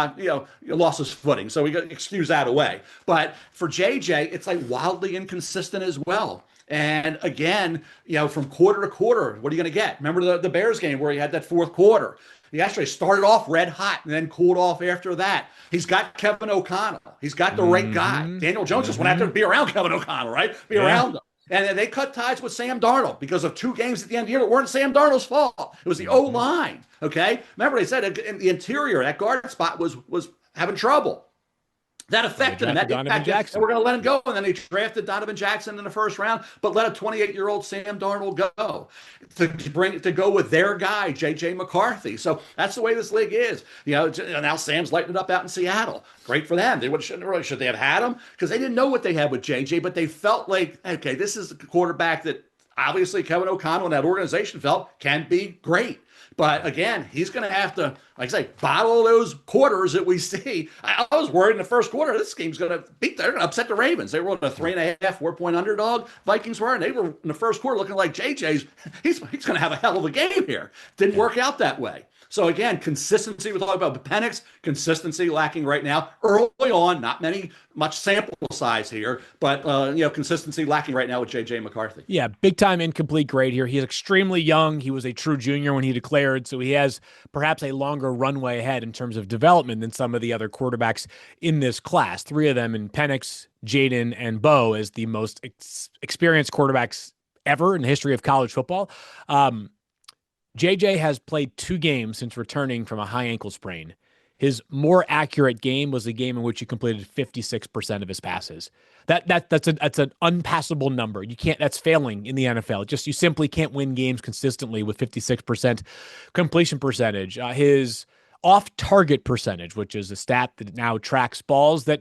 lost his footing. So we got to excuse that away. But for JJ, it's like wildly inconsistent as well. And again, from quarter to quarter, what are you going to get? Remember the Bears game where he had that 4th quarter? He actually started off red hot and then cooled off after that. He's got Kevin O'Connell. He's got the right guy. Daniel Jones just went out there to be around Kevin O'Connell, right? Be around him. And they cut ties with Sam Darnold because of 2 games at the end of the year that weren't Sam Darnold's fault. It was the O-line, okay? Remember, they said in the interior, that guard spot was having trouble. That affected him. That impacted him. And we're going to let him go. And then they drafted Donovan Jackson in the 1st round, but let a 28-year-old Sam Darnold go to go with their guy, J.J. McCarthy. So that's the way this league is. Now Sam's lighting it up out in Seattle. Great for them. Should they have had him? Because they didn't know what they had with J.J., but they felt like, okay, this is the quarterback that obviously Kevin O'Connell and that organization felt can be great. But again, he's going to have to, like I say, bottle those quarters that we see. I was worried in the 1st quarter, this game's going to they're going to upset the Ravens. They were on a 3.5, 4-point underdog. Vikings were, and they were in the 1st quarter looking like JJ's, he's going to have a hell of a game here. Didn't work out that way. So again, consistency, we're talking about the Penix, consistency lacking right now. Early on, not much sample size here, but consistency lacking right now with J.J. McCarthy. Yeah, big time incomplete grade here. He's extremely young. He was a true junior when he declared, so he has perhaps a longer runway ahead in terms of development than some of the other quarterbacks in this class. 3 of them in Penix, Jayden, and Bo as the most experienced quarterbacks ever in the history of college football. JJ has played 2 games since returning from a high ankle sprain. His more accurate game was a game in which he completed 56% of his passes. That's an unpassable number. You can't. That's failing in the NFL. You simply can't win games consistently with 56% completion percentage. His off-target percentage, which is a stat that now tracks balls that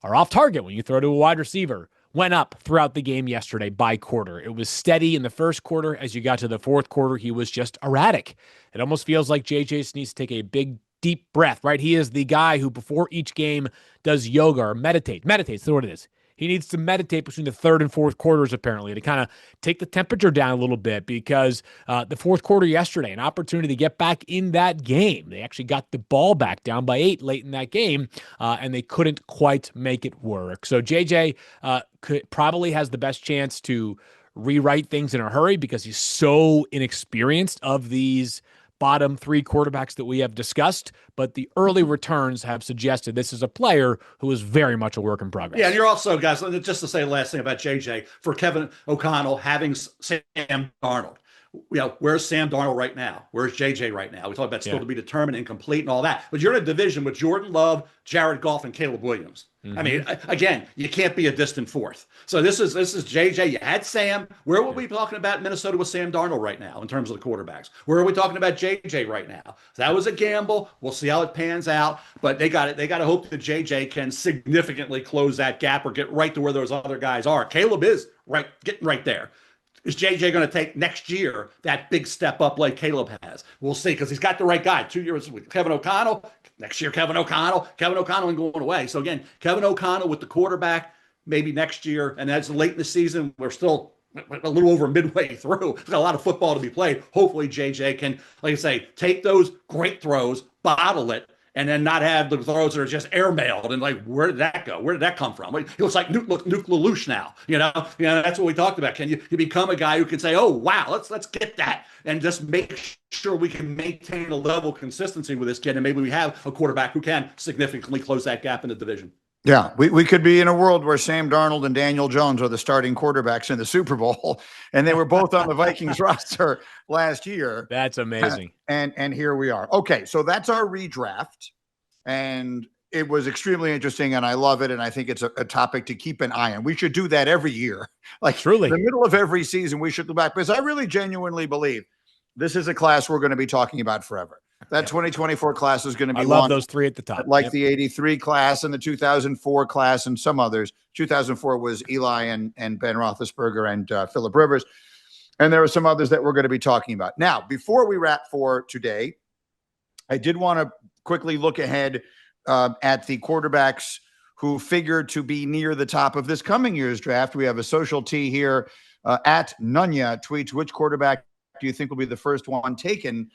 are off target when you throw to a wide receiver, went up throughout the game yesterday by quarter. It was steady in the 1st quarter. As you got to the 4th quarter, he was just erratic. It almost feels like JJ needs to take a big, deep breath, right? He is the guy who before each game does yoga or meditates. That's what it is. He needs to meditate between the 3rd and 4th quarters, apparently, to kind of take the temperature down a little bit because the 4th quarter yesterday, an opportunity to get back in that game. They actually got the ball back down by 8 late in that game, and they couldn't quite make it work. So JJ probably has the best chance to rewrite things in a hurry because he's so inexperienced of these bottom 3 quarterbacks that we have discussed, but the early returns have suggested this is a player who is very much a work in progress. Yeah, and you're also, guys, just to say the last thing about JJ, for Kevin O'Connell having Sam Darnold. Where's Sam Darnold right now? Where's JJ right now? We talk about still to be determined, incomplete, and all that. But you're in a division with Jordan Love, Jared Goff, and Caleb Williams. I mean, again, you can't be a distant 4th. So this is JJ. You had Sam. Where were we talking about Minnesota with Sam Darnold right now in terms of the quarterbacks? Where are we talking about JJ right now? So that was a gamble. We'll see how it pans out. But they got to hope that JJ can significantly close that gap or get right to where those other guys are. Caleb is getting right there. Is JJ going to take next year that big step up like Caleb has? We'll see, because he's got the right guy. 2 years with Kevin O'Connell. Next year, Kevin O'Connell ain't going away. So again, Kevin O'Connell with the quarterback, maybe next year. And that's late in the season. We're still a little over midway through. There's got a lot of football to be played. Hopefully JJ can, like I say, take those great throws, bottle it, and then not have the throws that are just airmailed and like, where did that go? Where did that come from? Like, it looks like Nuke Lelouch now. That's what we talked about. Can you become a guy who can say, oh wow, let's get that, and just make sure we can maintain a level of consistency with this kid, and maybe we have a quarterback who can significantly close that gap in the division. Yeah, we could be in a world where Sam Darnold and Daniel Jones are the starting quarterbacks in the Super Bowl, and they were both on the Vikings roster last year. That's amazing. And here we are. Okay, so that's our redraft, and it was extremely interesting, and I love it, and I think it's a topic to keep an eye on. We should do that every year. Like, truly, in the middle of every season, we should look back, because I really genuinely believe this is a class we're going to be talking about forever. That 2024 class is going to be I love those three at the top. Like the 83 class and the 2004 class and some others. 2004 was Eli and Ben Roethlisberger and Phillip Rivers. And there are some others that we're going to be talking about. Now, before we wrap for today, I did want to quickly look ahead at the quarterbacks who figured to be near the top of this coming year's draft. We have a social T here at Nunya tweets, which quarterback do you think will be the first one taken?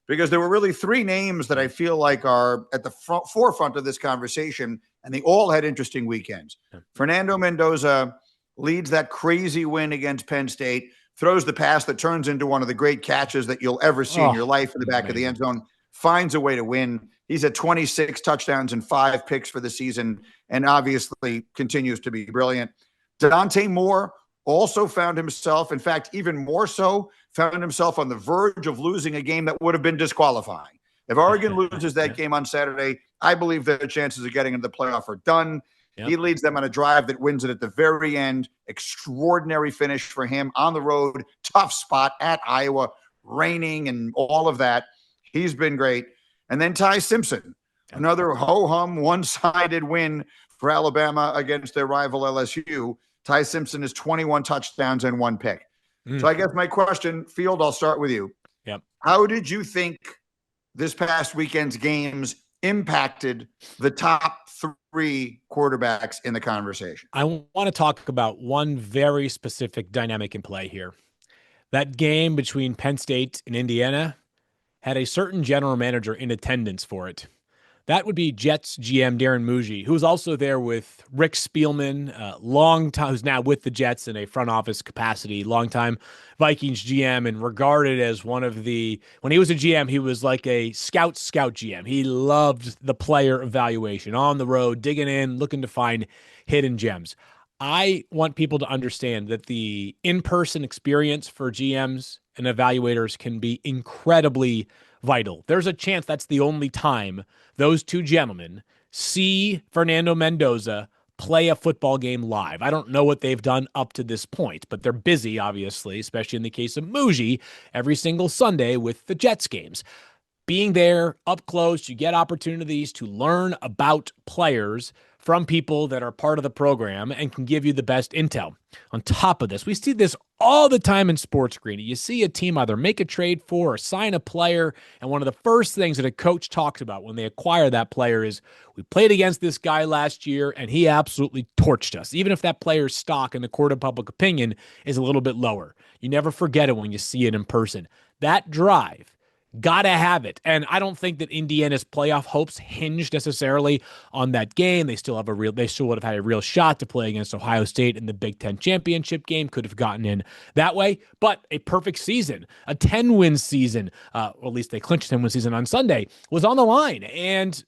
Because there were really three names that I feel like are at the forefront of this conversation, and they all had interesting weekends. Yeah. Fernando Mendoza leads that crazy win against Penn State, throws the pass that turns into one of the great catches that you'll ever see in your life in the back of the end zone, finds a way to win. He's at 26 touchdowns and 5 picks for the season, and obviously continues to be brilliant. Dante Moore also found himself, in fact, even more so, found himself on the verge of losing a game that would have been disqualifying. If Oregon loses that game on Saturday, I believe their chances of getting into the playoff are done. Yep. He leads them on a drive that wins it at the very end. Extraordinary finish for him on the road. Tough spot at Iowa, raining and all of that. He's been great. And then Ty Simpson, another ho-hum, one-sided win for Alabama against their rival LSU. Ty Simpson is 21 touchdowns and 1 pick. So I guess my question, Field, I'll start with you. Yep. How did you think this past weekend's games impacted the top 3 quarterbacks in the conversation? I want to talk about one very specific dynamic in play here. That game between Penn State and Indiana had a certain general manager in attendance for it. That would be Jets GM Darren Muji, who was also there with Rick Spielman, long time, who's now with the Jets in a front office capacity, longtime Vikings GM, and regarded as one of the, when he was a GM, he was like a scout GM. He loved the player evaluation, on the road, digging in, looking to find hidden gems. I want people to understand that the in-person experience for GMs and evaluators can be incredibly vital. There's a chance that's the only time those two gentlemen see Fernando Mendoza play a football game live. I don't know what they've done up to this point, but they're busy, obviously, especially in the case of Muji, every single Sunday with the Jets games. Being there up close, you get opportunities to learn about players from people that are part of the program and can give you the best intel. On top of this, we see this all the time in sports, Greeny. You see a team either make a trade for or sign a player, and one of the first things that a coach talks about when they acquire that player is, we played against this guy last year, and he absolutely torched us, even if that player's stock in the court of public opinion is a little bit lower. You never forget it when you see it in person. That drive, gotta have it. And I don't think that Indiana's playoff hopes hinge necessarily on that game. They still would have had a real shot to play against Ohio State in the Big Ten championship game, could have gotten in that way, but a perfect season, a 10-win season, or at least they clinched a 10-win season on Sunday, was on the line. And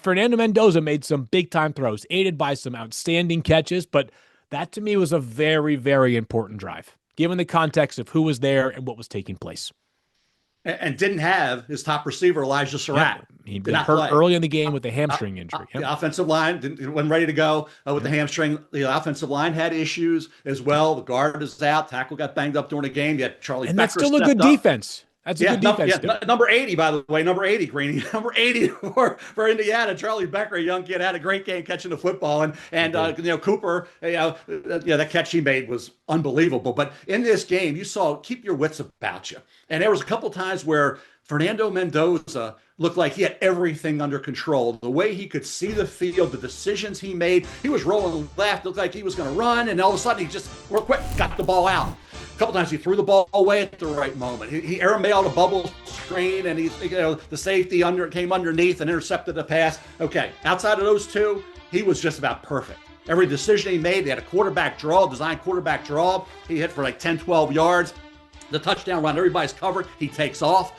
Fernando Mendoza made some big-time throws, aided by some outstanding catches, but that to me was a very, very important drive, given the context of who was there and what was taking place. And didn't have his top receiver, Elijah Surratt. He got hurt early in the game with a hamstring injury. The offensive line wasn't ready to go with the hamstring. The offensive line had issues as well. The guard is out. Tackle got banged up during the game. You had Charlie Becker. And that's still a good defense. That's a good defense. Number 80, by the way, number 80, Greeny. Number 80 for Indiana. Charlie Becker, a young kid, had a great game catching the football. And Cooper, that catch he made was unbelievable. But in this game, you saw keep your wits about you. And there was a couple times where Fernando Mendoza looked like he had everything under control. The way he could see the field, the decisions he made, he was rolling left, looked like he was going to run, and all of a sudden he just, real quick, got the ball out. couple times he threw the ball away at the right moment. He airmailed a bubble screen, and the safety came underneath and intercepted the pass. Okay, outside of those two, he was just about perfect. Every decision he made, they had a quarterback draw, designed quarterback draw. He hit for like 10, 12 yards. The touchdown run, everybody's covered. He takes off.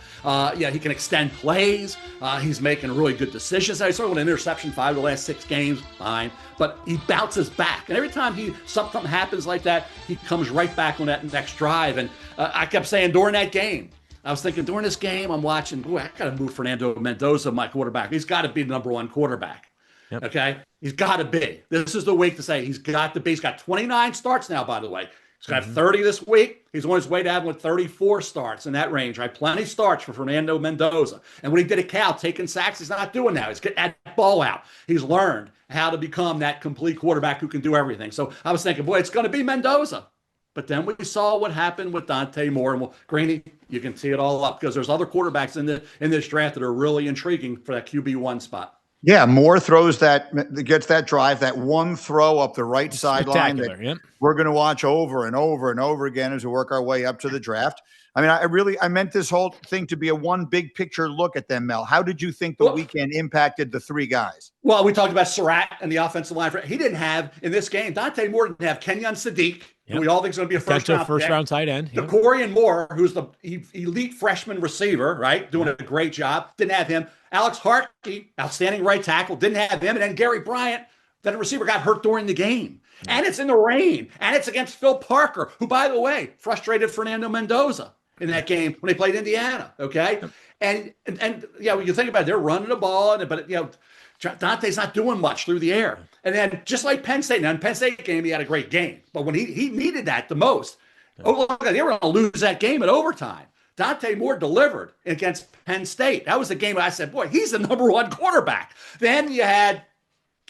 He can extend plays. He's making really good decisions. I saw an interception 5 of the last 6 games, fine. But he bounces back. And every time something happens like that, he comes right back on that next drive. And I kept saying during that game, I was thinking during this game, I'm watching, boy, I got to move Fernando Mendoza, my quarterback. He's got to be the number 1 quarterback. Yep. Okay? He's got to be. This is the week to say he's got to be. He's got 29 starts now, by the way. He's going to have 30 this week. He's on his way to having 34 starts in that range, right? Plenty starts for Fernando Mendoza. And when he did at Cal, taking sacks, he's not doing that. He's getting that ball out. He's learned how to become that complete quarterback who can do everything. So I was thinking, boy, it's going to be Mendoza. But then we saw what happened with Dante Moore. And Greeny, you can tee it all up because there's other quarterbacks in this draft that are really intriguing for that QB1 spot. Yeah, Moore gets that drive, that one throw up the right sideline that we're going to watch over and over and over again as we work our way up to the draft. I mean, I meant this whole thing to be a one big picture look at them, Mel. How did you think the weekend impacted the 3 guys? Well, we talked about Surratt and the offensive line. He didn't have, in this game, Dante Moore didn't have Kenyon Sadiq, who we all think is going to be a first-round tight end. Yep. Corian Moore, who's the elite freshman receiver, right, doing a great job, didn't have him. Alex Harkey, outstanding right tackle, didn't have him. And then Gary Bryant, that receiver, got hurt during the game. And it's in the rain. And it's against Phil Parker, who, by the way, frustrated Fernando Mendoza in that game when they played Indiana, okay? And when you think about it, they're running the ball, but Dante's not doing much through the air. And then just like Penn State, now in Penn State game, he had a great game. But when he needed that the most, they were going to lose that game at overtime. Dante Moore delivered against Penn State. That was the game I said, boy, he's the number 1 quarterback. Then you had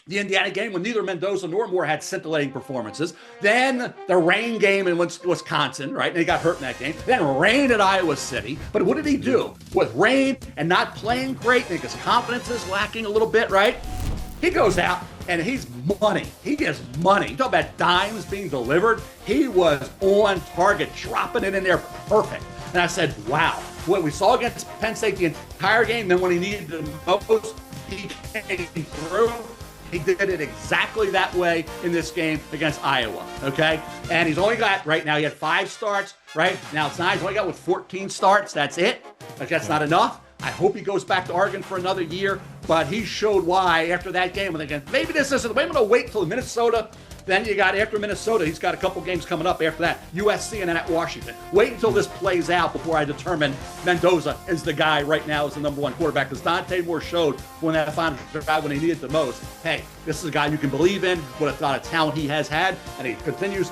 the Indiana game when neither Mendoza nor Moore had scintillating performances. Then the rain game in Wisconsin, right? And he got hurt in that game. Then rain at Iowa City. But what did he do? With rain and not playing great, and his confidence is lacking a little bit, right? He goes out and he's money. He gets money. You talk about dimes being delivered. He was on target, dropping it in there perfect. And I said, wow, what we saw against Penn State the entire game, then when he needed the most, he came through. He did it exactly that way in this game against Iowa, okay? And he's only got, right now, he had 5 starts, right? Now it's 9. He's only got with 14 starts. That's it. Like, that's not enough. I hope he goes back to Oregon for another year, but he showed why after that game. I'm thinking, maybe this isn't the way. I'm going to wait till Minnesota. Then you got, after Minnesota, he's got a couple games coming up after that. USC and then at Washington. Wait until this plays out before I determine Mendoza is the guy right now as the number 1 quarterback. Because Dante Moore showed when that final drive when he needed the most, hey, this is a guy you can believe in. What a lot of talent he has had. And he continues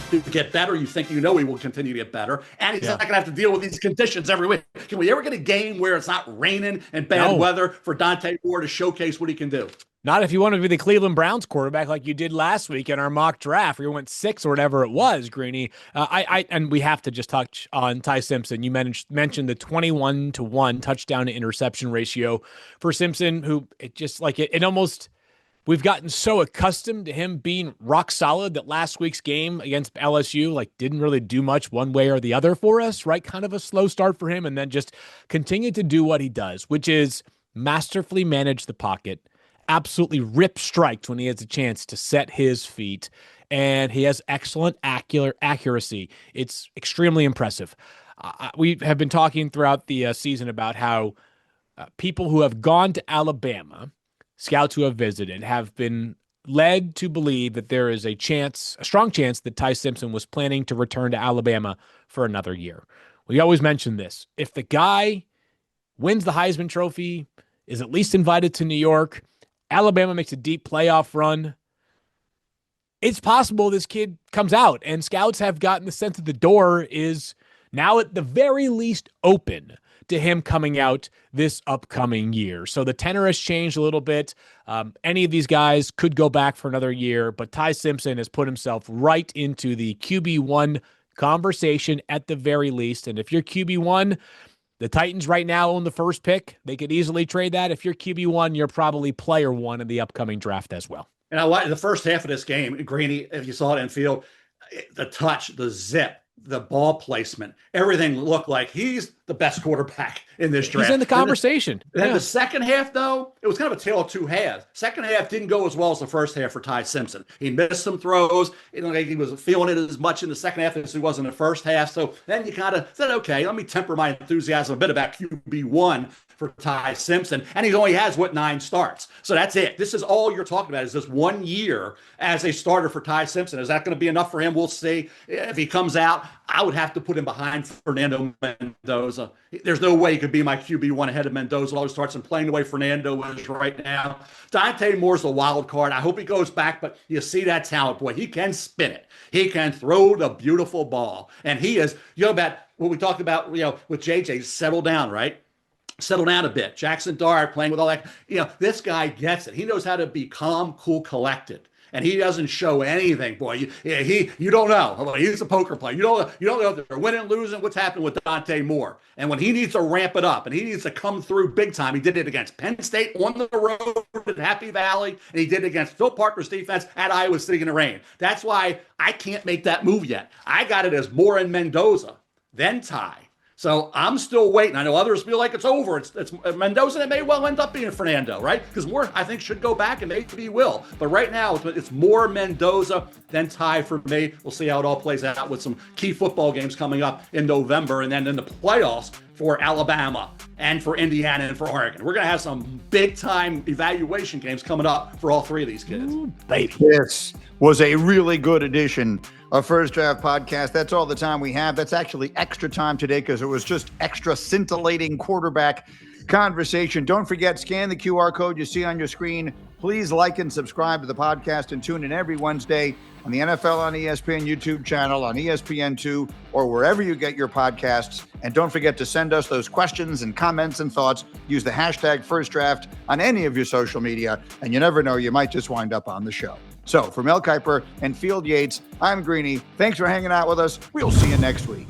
to get better. You think he will continue to get better. And he's not going to have to deal with these conditions every week. Can we ever get a game where it's not raining and bad weather for Dante Moore to showcase what he can do? Not if you want to be the Cleveland Browns quarterback like you did last week in our mock draft where you went 6 or whatever it was, Greeny. And we have to just touch on Ty Simpson. You mentioned the 21-1 touchdown to interception ratio for Simpson, who it almost, we've gotten so accustomed to him being rock solid that last week's game against LSU didn't really do much one way or the other for us, right? Kind of a slow start for him, and then just continue to do what he does, which is masterfully manage the pocket, absolutely rip strikes when he has a chance to set his feet, and he has excellent accuracy. It's extremely impressive. We have been talking throughout the season about how people who have gone to Alabama, scouts who have visited, have been led to believe that there is a strong chance that Ty Simpson was planning to return to Alabama for another year. We always mention this. If the guy wins the Heisman Trophy, is at least invited to New York, Alabama makes a deep playoff run, it's possible this kid comes out, and scouts have gotten the sense that the door is now at the very least open to him coming out this upcoming year. So the tenor has changed a little bit. Any of these guys could go back for another year, but Ty Simpson has put himself right into the QB1 conversation at the very least. And if you're QB1, the Titans right now own the first pick. They could easily trade that. If you're QB1, you're probably player 1 in the upcoming draft as well. And I like the first half of this game, Greeny, if you saw it in field, the touch, the zip, the ball placement, everything looked like he's the best quarterback in this draft. He's in the conversation. Then the second half, though, it was kind of a tale of two halves. Second half didn't go as well as the first half for Ty Simpson. He missed some throws. He wasn't feeling it as much in the second half as he was in the first half. So then you kind of said, okay, let me temper my enthusiasm a bit about QB1 for Ty Simpson. And he only has, 9 starts. So that's it. This is all you're talking about, is this 1 year as a starter for Ty Simpson. Is that going to be enough for him? We'll see. If he comes out, I would have to put him behind Fernando Mendoza. There's no way he could be my QB1 ahead of Mendoza. All he starts and playing the way Fernando is right now. Dante Moore's the wild card. I hope he goes back, but you see that talent, boy. He can spin it. He can throw the beautiful ball. And he is, about what we talked about, with J.J., settle down, right? Settle down a bit. Jackson Dart playing with all that. This guy gets it. He knows how to be calm, cool, collected. And he doesn't show anything, boy. You don't know. He's a poker player. You don't know if they're winning, losing, what's happening with Dante Moore. And when he needs to ramp it up and he needs to come through big time, he did it against Penn State on the road at Happy Valley, and he did it against Phil Parker's defense at Iowa City in the rain. That's why I can't make that move yet. I got it as Moore and Mendoza, then Ty. So I'm still waiting. I know others feel like it's over. It's Mendoza, and it may well end up being Fernando, right? Because Moore, I think, should go back, and maybe will. But right now, it's more Mendoza than Ty for me. We'll see how it all plays out with some key football games coming up in November, and then in the playoffs for Alabama and for Indiana and for Oregon. We're going to have some big-time evaluation games coming up for all three of these kids. Ooh, baby. This was a really good edition of First Draft Podcast. That's all the time we have. That's actually extra time today because it was just extra scintillating quarterback conversation. Don't forget, scan the QR code you see on your screen. Please like and subscribe to the podcast and tune in every Wednesday on the NFL on ESPN YouTube channel, on ESPN2, or wherever you get your podcasts. And don't forget to send us those questions and comments and thoughts. Use the hashtag First Draft on any of your social media, and you never know, you might just wind up on the show. So for Mel Kiper and Field Yates, I'm Greeny. Thanks for hanging out with us. We'll see you next week.